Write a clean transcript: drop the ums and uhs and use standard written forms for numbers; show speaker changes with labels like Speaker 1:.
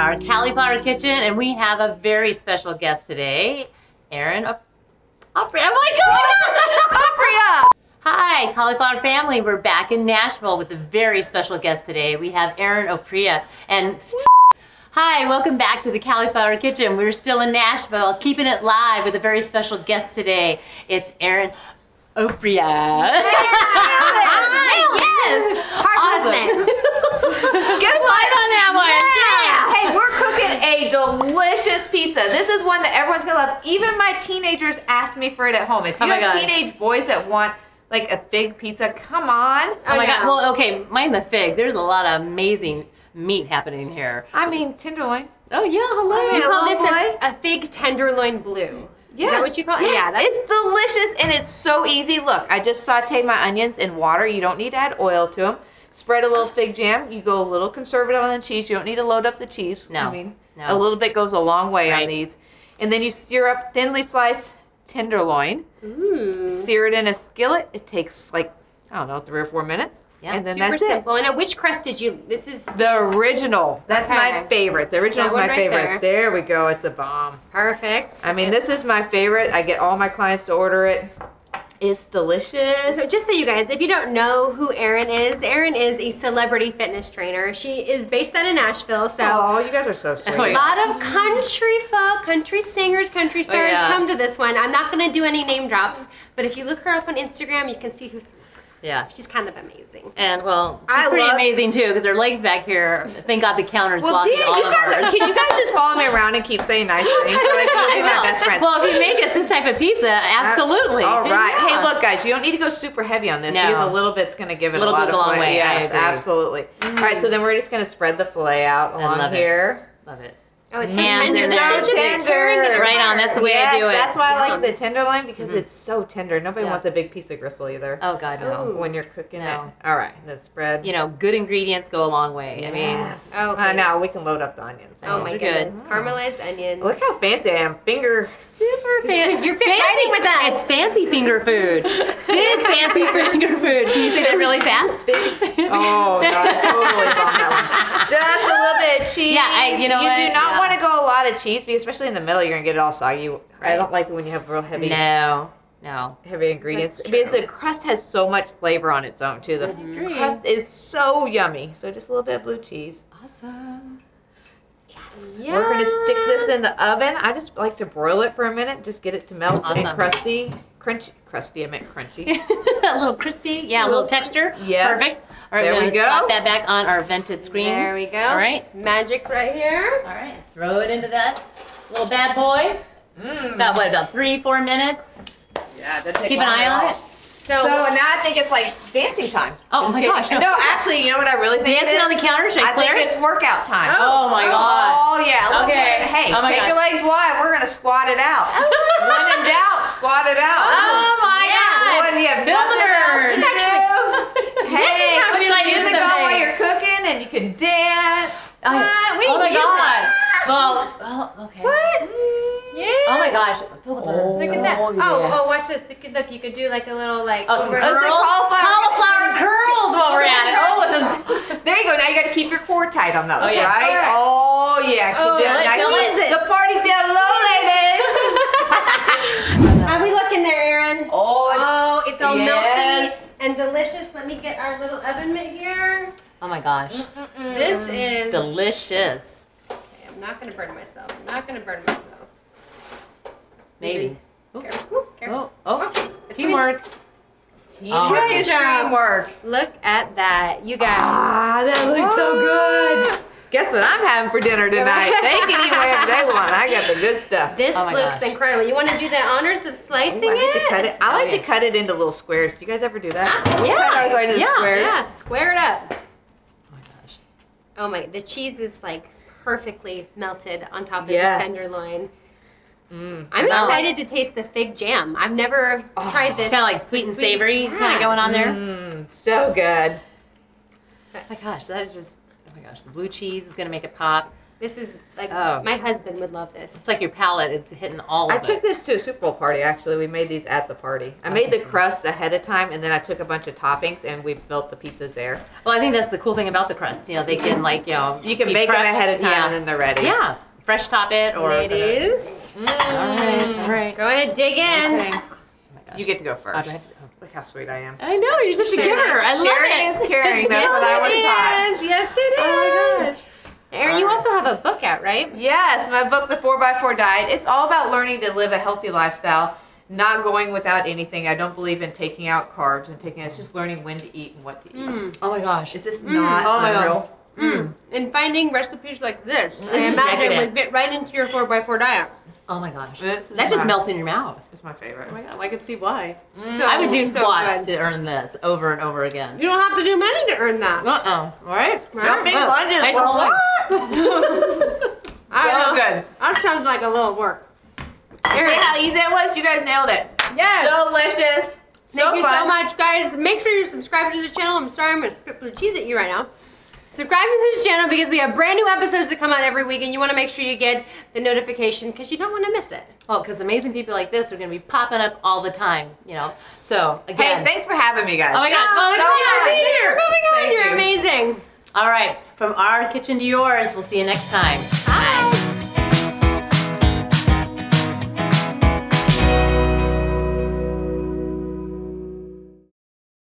Speaker 1: our cauliflower kitchen, and we have a very special guest today, Erin Oprea. Oh my God!
Speaker 2: Oprea!
Speaker 1: Hi, cauliflower family. We're back in Nashville with a very special guest today. We have Erin Oprea, and hi, welcome back to the Cauliflower Kitchen. We're still in Nashville, keeping it live with a very special guest today. It's Erin Oprea. Yes!
Speaker 2: Hard name.
Speaker 1: Guess what on that one?
Speaker 2: Hey, we're cooking a delicious pizza. This is one that everyone's gonna love. Even my teenagers ask me for it at home. If you have teenage boys that want like a fig pizza, come on.
Speaker 1: Oh my God. Well, okay, mind the fig. There's a lot of amazing meat happening here.
Speaker 2: I mean, tenderloin.
Speaker 1: Oh yeah, hello.
Speaker 3: You call this a fig tenderloin bleu.
Speaker 2: Yes.
Speaker 3: Is that what you call it?
Speaker 2: Yes.
Speaker 3: Yeah,
Speaker 2: it's delicious and it's so easy. Look, I just sauteed my onions in water. You don't need to add oil to them. Spread a little fig jam. You go a little conservative on the cheese. You don't need to load up the cheese.
Speaker 1: No.
Speaker 2: I mean, a little bit goes a long way on these. And then you sear up thinly sliced tenderloin.
Speaker 3: Ooh.
Speaker 2: Sear it in a skillet. It takes like, I don't know, 3 or 4 minutes.
Speaker 1: Yeah,
Speaker 2: and then
Speaker 3: super
Speaker 2: that's
Speaker 3: simple. And which crust did you? This is
Speaker 2: the original. That's my favorite. The original is my favorite. There we go. It's a bomb.
Speaker 3: Perfect.
Speaker 2: I mean, this is my favorite. I get all my clients to order it. It's delicious.
Speaker 3: So just so you guys, if you don't know who Erin is a celebrity fitness trainer. She is based out of Nashville. So
Speaker 2: oh, you guys are so sweet.
Speaker 3: a lot of country folk, country singers, country stars come to this one. I'm not going to do any name drops, but if you look her up on Instagram, you can see who's.
Speaker 1: Yeah.
Speaker 3: She's kind of amazing.
Speaker 1: And well, she's pretty amazing too, because her legs back here, thank God the counter's blocking all of ours.
Speaker 2: Can you guys just follow me around and keep saying nice things? So like, you'll be my best friend.
Speaker 1: Well, if you make us this type of pizza, absolutely.
Speaker 2: All right. Yeah. Hey, look, guys, you don't need to go super heavy on this because a little bit's going to give it a lot of
Speaker 1: long way.
Speaker 2: Yes, absolutely. All right, so then we're just going to spread the filet out along here.
Speaker 1: Love it.
Speaker 3: Oh, it's so tender. It's just tearing it
Speaker 1: right on. That's the way I do it.
Speaker 2: That's why I like the tenderloin because it's so tender. Nobody wants a big piece of gristle either.
Speaker 1: Oh God, no.
Speaker 2: When you're cooking it. All right, then spread.
Speaker 1: You know, good ingredients go a long way.
Speaker 2: Yes. I mean, now we can load up the onions.
Speaker 3: Oh my goodness, caramelized onions.
Speaker 2: Look how fancy I am.
Speaker 1: Super fancy.
Speaker 3: You're fancy with us.
Speaker 1: It's fancy finger food. Big fancy finger food. Can you say that really fast?
Speaker 2: Oh, no, I totally bombed that one. Just a little bit of cheese.
Speaker 1: Yeah, you know what?
Speaker 2: You do not want to go a lot of cheese, because especially in the middle, you're going to get it all soggy. I don't like it when you have real heavy heavy ingredients. Because the crust has so much flavor on its own, too. The crust is so yummy. So just a little bit of blue cheese.
Speaker 1: Awesome.
Speaker 2: Yes. Yeah. We're going to stick this in the oven. I just like to broil it for a minute. Just get it to melt and crusty. Crusty, I meant crunchy.
Speaker 1: A little crispy. Yeah, a little texture.
Speaker 2: Yes.
Speaker 1: Perfect. All right,
Speaker 2: there we go.
Speaker 1: Slap that back on our vented screen.
Speaker 3: There we go.
Speaker 1: All right.
Speaker 3: Magic right here.
Speaker 1: All right. Throw it into that little bad boy. About 3-4 minutes.
Speaker 2: Yeah, that takes
Speaker 1: Keep an eye on it.
Speaker 2: So now I think it's like dancing time.
Speaker 1: Oh my gosh.
Speaker 2: No, actually, you know what I really think
Speaker 1: Dancing
Speaker 2: it is?
Speaker 1: on the counter? Should I
Speaker 2: think it's workout time.
Speaker 1: Oh my God.
Speaker 2: Oh yeah. Look,
Speaker 1: Okay.
Speaker 2: Hey, take your legs wide. We're going to squat it out. When in doubt, squat it out.
Speaker 1: Oh my God.
Speaker 2: When you have
Speaker 1: Feel the
Speaker 2: nothing else to do. Hey, put some music on while you're cooking and you can dance.
Speaker 1: Oh my God. Well, okay.
Speaker 2: What?
Speaker 3: Yeah.
Speaker 1: Oh my gosh. Feel the burn.
Speaker 3: Look at that.
Speaker 2: Yeah.
Speaker 3: Oh, watch this. Look, you could do like a little
Speaker 1: some curls.
Speaker 2: Cauliflower
Speaker 1: curls while we're at it. Oh,
Speaker 2: there you go. Now you got to keep your core tight on those,
Speaker 1: yeah.
Speaker 2: right?
Speaker 3: Right.
Speaker 2: Oh yeah. Keep doing nice. The party's down low, ladies.
Speaker 3: How we looking there, Erin?
Speaker 2: Oh,
Speaker 3: it's all melty and delicious. Let me get our little oven mitt here.
Speaker 1: Oh my gosh.
Speaker 3: This is
Speaker 1: delicious.
Speaker 3: Okay, I'm not gonna burn myself.
Speaker 1: Maybe.
Speaker 3: Careful.
Speaker 1: Teamwork.
Speaker 2: Teamwork is teamwork.
Speaker 3: Look at that, you guys.
Speaker 2: Ah, that looks so good. Guess what I'm having for dinner tonight? They can eat whatever they want. I got the good stuff.
Speaker 3: This looks incredible. You want to do the honors of slicing it?
Speaker 2: I like to cut it into little squares. Do you guys ever do that?
Speaker 3: Squares. Yeah, square it up.
Speaker 1: Oh my gosh.
Speaker 3: Oh my, the cheese is like perfectly melted on top of this tenderloin. I'm excited to taste the fig jam. I've never tried this.
Speaker 1: Kind of like sweet and savory kind of going on there.
Speaker 2: So good.
Speaker 1: Oh my gosh, that is just, oh my gosh, the blue cheese is going to make it pop.
Speaker 3: This is like, my husband would love this.
Speaker 1: It's like your palate is hitting all of it.
Speaker 2: I took this to a Super Bowl party, actually. We made these at the party. I made the crust ahead of time, and then I took a bunch of toppings, and we built the pizzas there.
Speaker 1: Well, I think that's the cool thing about the crust. You know, they can like, you know.
Speaker 2: You can bake them ahead of time, and then they're ready.
Speaker 1: Yeah. Fresh top it or.
Speaker 3: Ladies.
Speaker 1: All right.
Speaker 3: Go ahead, dig in.
Speaker 2: Okay. You get to go first.
Speaker 1: Okay.
Speaker 2: Look how sweet I am.
Speaker 1: I know, you're such a giver. I love
Speaker 2: Sharing
Speaker 1: it.
Speaker 2: is caring. That's what I was taught.
Speaker 3: Yes, it is.
Speaker 1: Oh my gosh.
Speaker 3: Erin, you also have a book out, right?
Speaker 2: Yes, my book, The 4x4 Diet. It's all about learning to live a healthy lifestyle, not going without anything. I don't believe in taking out carbs and it's just learning when to eat and what to eat.
Speaker 1: Oh my gosh.
Speaker 2: Is this not unreal?
Speaker 3: And finding recipes like this, I
Speaker 1: is
Speaker 3: imagine
Speaker 1: decadent.
Speaker 3: would fit right into your 4x4 diet.
Speaker 1: Oh my gosh.
Speaker 2: This is
Speaker 1: That just
Speaker 2: my-
Speaker 1: melts in your mouth.
Speaker 2: It's my favorite.
Speaker 1: Oh my god, I can see why.
Speaker 3: So,
Speaker 1: I would do
Speaker 3: so
Speaker 1: squats
Speaker 3: good.
Speaker 1: to earn this over and over again.
Speaker 3: You don't have to do many to earn that.
Speaker 1: All right.
Speaker 2: Jumping
Speaker 1: Oh,
Speaker 2: lunges.
Speaker 1: I
Speaker 2: Well,
Speaker 1: don't
Speaker 2: what? So good.
Speaker 3: That sounds like a little work.
Speaker 2: See how easy it was? You guys nailed it.
Speaker 3: Yes.
Speaker 2: Delicious.
Speaker 3: Thank you
Speaker 2: fun.
Speaker 3: so much, guys. Make sure you subscribe to this channel. I'm sorry, I'm going to spit blue cheese at you right now. Subscribe to this channel because we have brand new episodes that come out every week, and you want to make sure you get the notification because you don't want to miss it.
Speaker 1: Well, because amazing people like this are going to be popping up all the time, you know. So, again.
Speaker 2: Hey, thanks for having me, guys.
Speaker 1: Oh my god.
Speaker 3: Oh,
Speaker 1: Well,
Speaker 3: thanks for coming on.
Speaker 2: Thank
Speaker 3: You're
Speaker 2: you.
Speaker 3: amazing.
Speaker 1: all right. From our kitchen to yours, we'll see you next time.